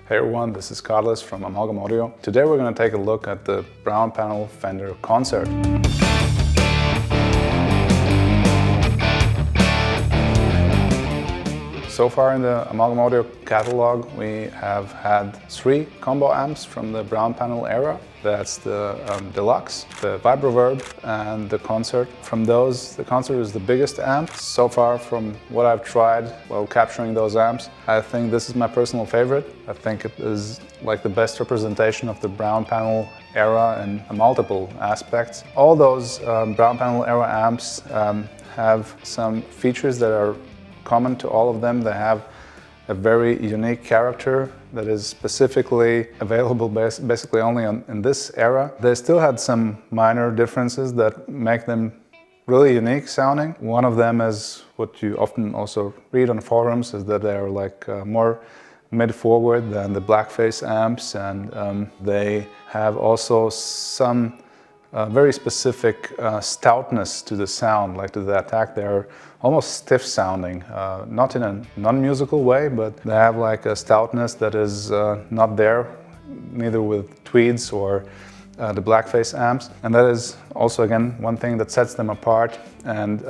Hey everyone, this is Carlos from Amalgam Audio. Today we're going to take a look at the brown panel Fender Concert. So far in the Amalgam Audio catalog, we have had 3 combo amps from the brown panel era. That's the Deluxe, the Vibroverb, and the Concert. From those, the Concert is the biggest amp. So far, from what I've tried while capturing those amps, I think this is my personal favorite. I think it is like the best representation of the brown panel era in multiple aspects. All those brown panel era amps have some features that are common to all of them. They have a very unique character that is specifically available basically only in this era. They still had some minor differences that make them really unique sounding. One of them is what you often also read on forums, is that they're like more mid-forward than the Blackface amps, and they have also some very specific stoutness to the sound, like to the attack. They're almost stiff sounding, not in a non-musical way, but they have like a stoutness that is not there, neither with Tweeds or the Blackface amps. And that is also, again, one thing that sets them apart. And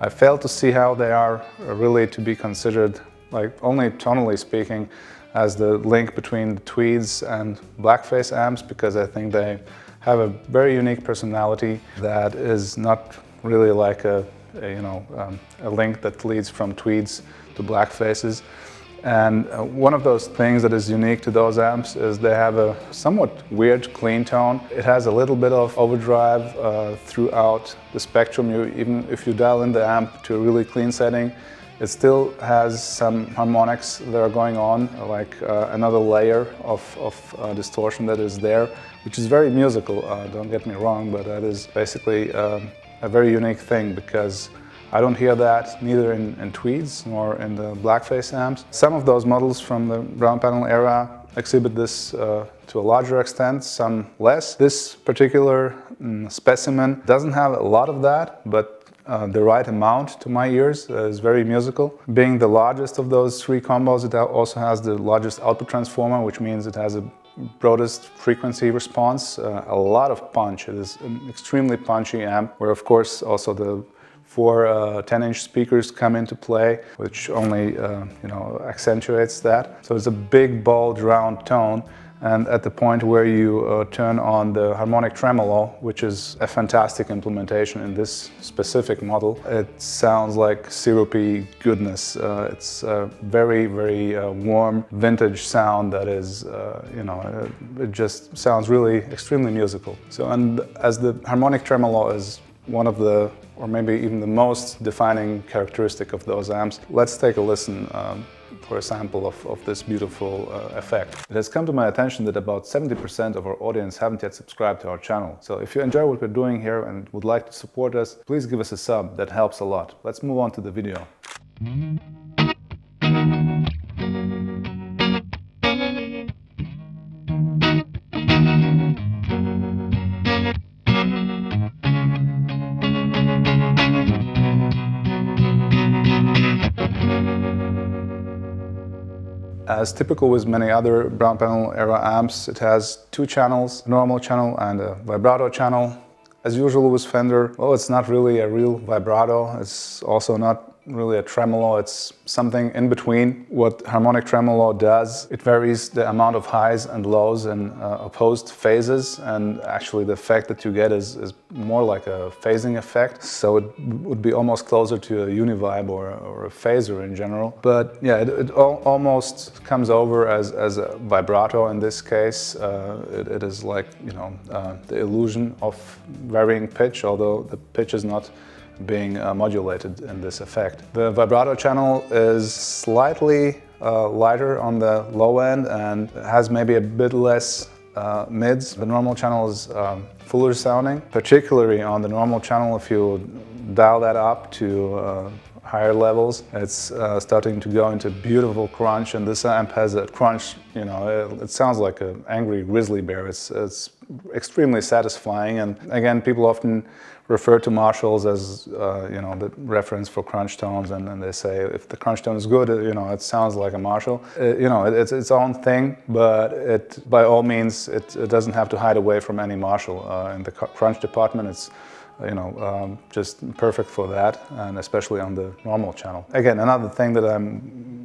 I fail to see how they are really to be considered, like only tonally speaking, as the link between the Tweeds and Blackface amps, because I think they have a very unique personality that is not really like a link that leads from Tweeds to Blackfaces. And one of those things that is unique to those amps is they have a somewhat weird clean tone. It has a little bit of overdrive throughout the spectrum. Even if you dial in the amp to a really clean setting, it still has some harmonics that are going on, like another layer of distortion that is there, which is very musical, don't get me wrong, but that is basically a very unique thing, because I don't hear that neither in Tweeds nor in the Blackface amps. Some of those models from the brown panel era exhibit this to a larger extent, some less. This particular specimen doesn't have a lot of that, but the right amount to my ears is very musical. Being the largest of those 3 combos, it also has the largest output transformer, which means it has a broadest frequency response, a lot of punch. It is an extremely punchy amp, where of course also the 4 10-inch speakers come into play, which only accentuates that. So it's a big, bold, round tone. And at the point where you turn on the harmonic tremolo, which is a fantastic implementation in this specific model, it sounds like syrupy goodness. It's a very, very warm, vintage sound that is, it just sounds really extremely musical. So, and as the harmonic tremolo is one of the, or maybe even the most defining characteristic of those amps, let's take a listen for a sample of this beautiful effect. It has come to my attention that about 70% of our audience haven't yet subscribed to our channel. So if you enjoy what we're doing here and would like to support us, please give us a sub. That helps a lot. Let's move on to the video. As typical with many other brown panel era amps, it has 2 channels, a normal channel and a vibrato channel. As usual with Fender, well, it's not really a real vibrato, it's also not really a tremolo, it's something in between. What harmonic tremolo does, it varies the amount of highs and lows in opposed phases, and actually the effect that you get is more like a phasing effect, so it would be almost closer to a univibe or a phaser in general. But yeah, it almost comes over as a vibrato in this case. It is like, the illusion of varying pitch, although the pitch is not being modulated in this effect. The vibrato channel is slightly lighter on the low end and has maybe a bit less mids. The normal channel is fuller sounding, particularly on the normal channel. If you dial that up to higher levels. It's starting to go into beautiful crunch, and this amp has a crunch, you know, it sounds like an angry grizzly bear. It's extremely satisfying, and again, people often refer to Marshalls as you know, the reference for crunch tones, and they say if the crunch tone is good, you know, it sounds like a Marshall. You know, it's its own thing, but it by all means it doesn't have to hide away from any Marshall. In the crunch department, it's, you know, just perfect for that, and especially on the normal channel. Again, another thing that I'm,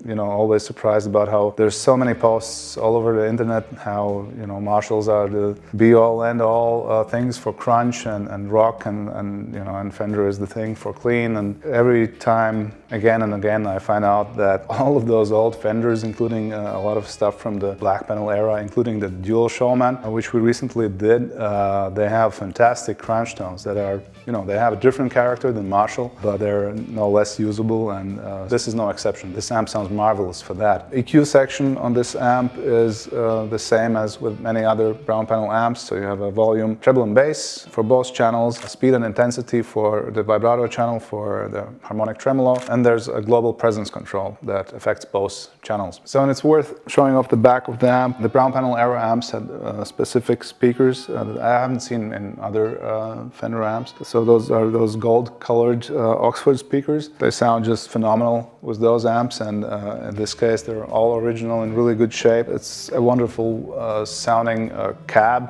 you know, always surprised about, how there's so many posts all over the internet, how, you know, Marshalls are the be-all, end-all things for crunch and rock, and you know, and Fender is the thing for clean. And every time, again and again, I find out that all of those old Fenders, including a lot of stuff from the black panel era, including the dual showman, which we recently did, they have fantastic crunch tones that are, you know, they have a different character than Marshall, but they're no less usable, and this is no exception. This amp sounds marvelous for that. EQ section on this amp is the same as with many other brown panel amps, so you have a volume, treble and bass for both channels, speed and intensity for the vibrato channel for the harmonic tremolo, and there's a global presence control that affects both channels. So, and it's worth showing off the back of the amp. The brown panel era amps had specific speakers that I haven't seen in other Fender amps. So those are those gold-colored Oxford speakers. They sound just phenomenal with those amps, and in this case, they're all original in really good shape. It's a wonderful sounding cab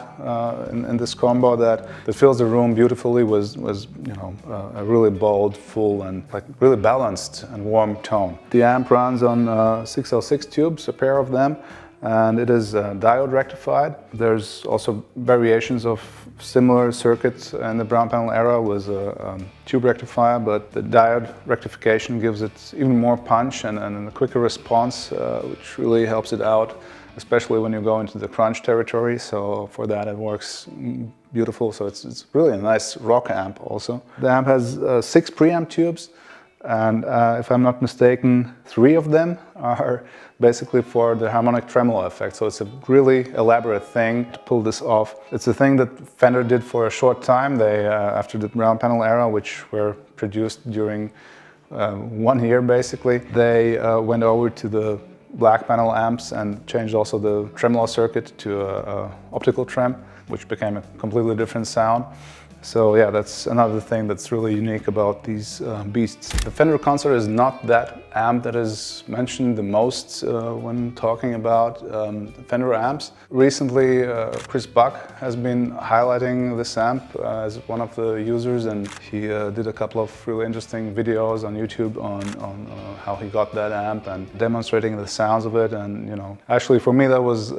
in this combo that fills the room beautifully with you know, a really bold, full, and like really balanced and warm tone. The amp runs on 606 tubes, a pair of them, and it is diode rectified. There's also variations of similar circuits in the brown panel era with a tube rectifier, but the diode rectification gives it even more punch and a quicker response, which really helps it out, especially when you go into the crunch territory. So for that it works beautiful. So it's really a nice rock amp also. The amp has 6 preamp tubes, and if I'm not mistaken, 3 of them are basically for the harmonic tremolo effect. So it's a really elaborate thing to pull this off. It's a thing that Fender did for a short time. They, after the brown panel era, which were produced during 1 year basically, they went over to the black panel amps and changed also the tremolo circuit to a optical trem, which became a completely different sound. So yeah, that's another thing that's really unique about these beasts. The Fender Concert is not that amp that is mentioned the most when talking about Fender amps. Recently, Chris Buck has been highlighting this amp as one of the users, and he did a couple of really interesting videos on YouTube on how he got that amp and demonstrating the sounds of it. And you know, actually for me that was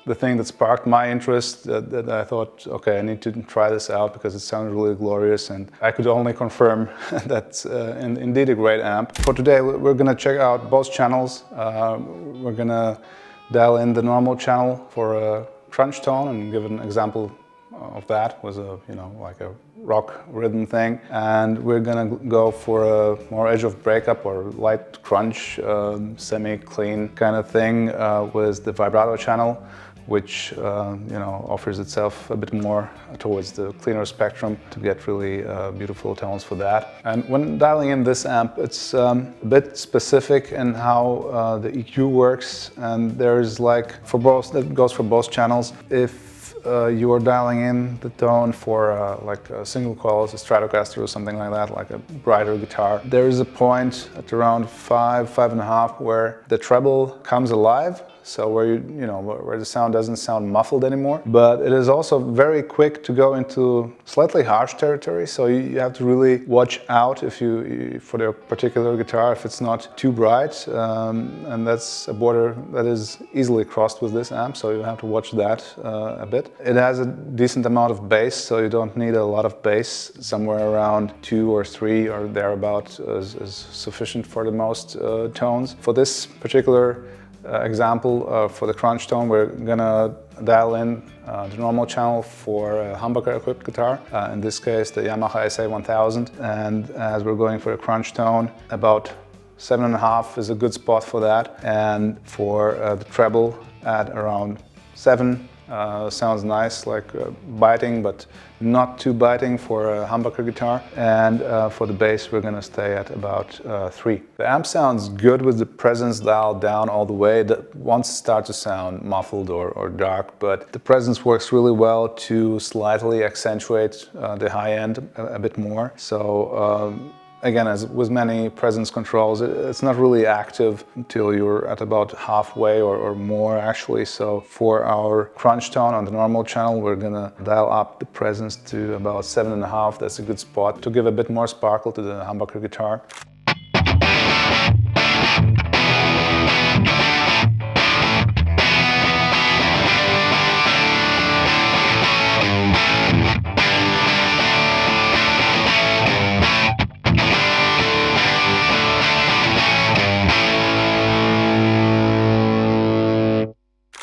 the thing that sparked my interest, that I thought, okay, I need to try this out because it sounded really glorious, and I could only confirm that's indeed a great amp. For today, we're gonna check out both channels. We're gonna dial in the normal channel for a crunch tone and give an example of that was a, you know, like a rock rhythm thing, and we're gonna go for a more edge of breakup or light crunch, semi-clean kind of thing with the vibrato channel, which you know, offers itself a bit more towards the cleaner spectrum to get really beautiful tones for that. And when dialing in this amp, it's a bit specific in how the EQ works, and there's like for both, that goes for both channels. If you are dialing in the tone for like a single coils, a Stratocaster or something like that, like a brighter guitar, there is a point at around 5.5 where the treble comes alive. So where where the sound doesn't sound muffled anymore, but it is also very quick to go into slightly harsh territory. So you have to really watch out if for the particular guitar, if it's not too bright, and that's a border that is easily crossed with this amp. So you have to watch that a bit. It has a decent amount of bass, so you don't need a lot of bass. Somewhere around 2 or 3 or thereabout is sufficient for the most tones. For this particular example, for the crunch tone, we're gonna dial in the normal channel for a humbucker equipped guitar, in this case the Yamaha SA1000, and as we're going for a crunch tone, about 7.5 is a good spot for that, and for the treble at around 7, Sounds nice, like biting, but not too biting for a humbucker guitar. And for the bass, we're gonna stay at about 3. The amp sounds good with the presence dialed down all the way. That won't start to sound muffled or dark, but the presence works really well to slightly accentuate the high end a bit more. So again, as with many presence controls, it's not really active until you're at about halfway or more actually. So for our crunch tone on the normal channel, we're gonna dial up the presence to about 7.5. That's a good spot to give a bit more sparkle to the humbucker guitar.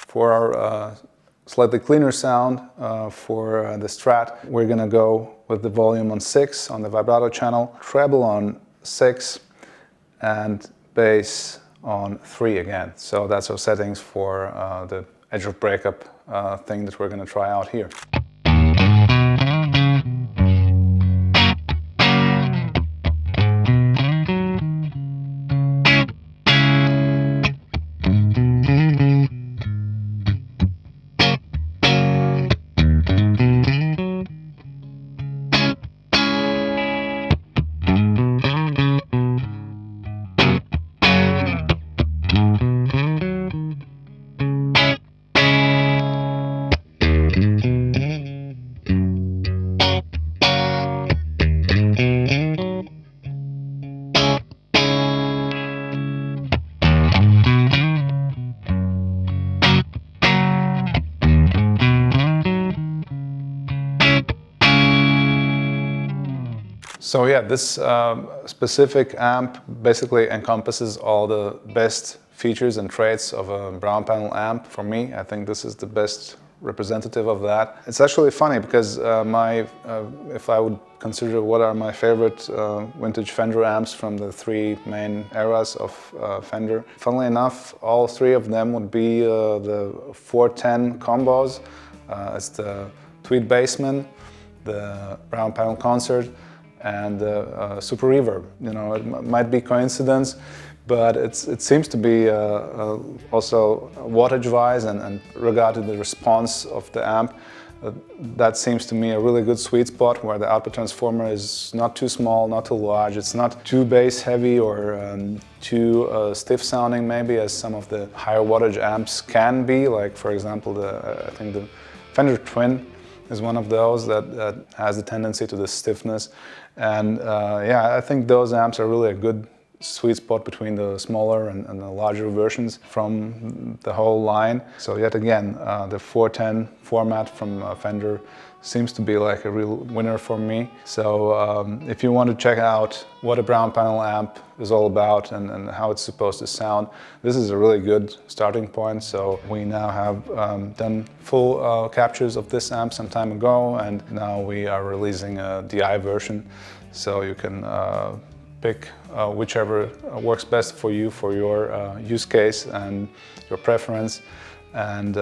For our slightly cleaner sound, for the Strat, we're gonna go with the volume on 6 on the vibrato channel, treble on 6, and bass on 3 again. So that's our settings for the edge of breakup thing that we're gonna try out here. So yeah, this specific amp basically encompasses all the best features and traits of a brown panel amp for me. I think this is the best representative of that. It's actually funny because if I would consider what are my favorite vintage Fender amps from the 3 main eras of Fender, funnily enough, all 3 of them would be the 410 combos. It's the Tweed Bassman, the Brown Panel Concert, and Super Reverb. You know, it might be coincidence, but it seems to be also wattage-wise and regarding the response of the amp, that seems to me a really good sweet spot where the output transformer is not too small, not too large, it's not too bass heavy or too stiff sounding maybe as some of the higher wattage amps can be, like for example I think the Fender Twin is one of those that has a tendency to the stiffness. And yeah, I think those amps are really a good sweet spot between the smaller and the larger versions from the whole line. So yet again, the 410 format from Fender seems to be like a real winner for me. So if you want to check out what a brown panel amp is all about and how it's supposed to sound, this is a really good starting point. So we now have done full captures of this amp some time ago, and now we are releasing a DI version. So you can pick whichever works best for you, for your use case and your preference. And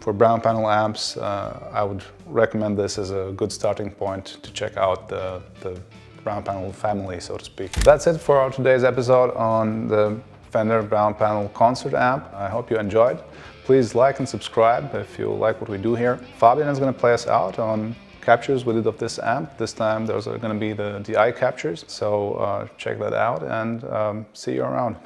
for brown panel amps, I would recommend this as a good starting point to check out the brown panel family, so to speak. That's it for our today's episode on the Fender Brown Panel Concert amp. I hope you enjoyed. Please like and subscribe if you like what we do here. Fabian is going to play us out on captures we did of this amp. This time those are going to be the DI captures, so check that out and see you around.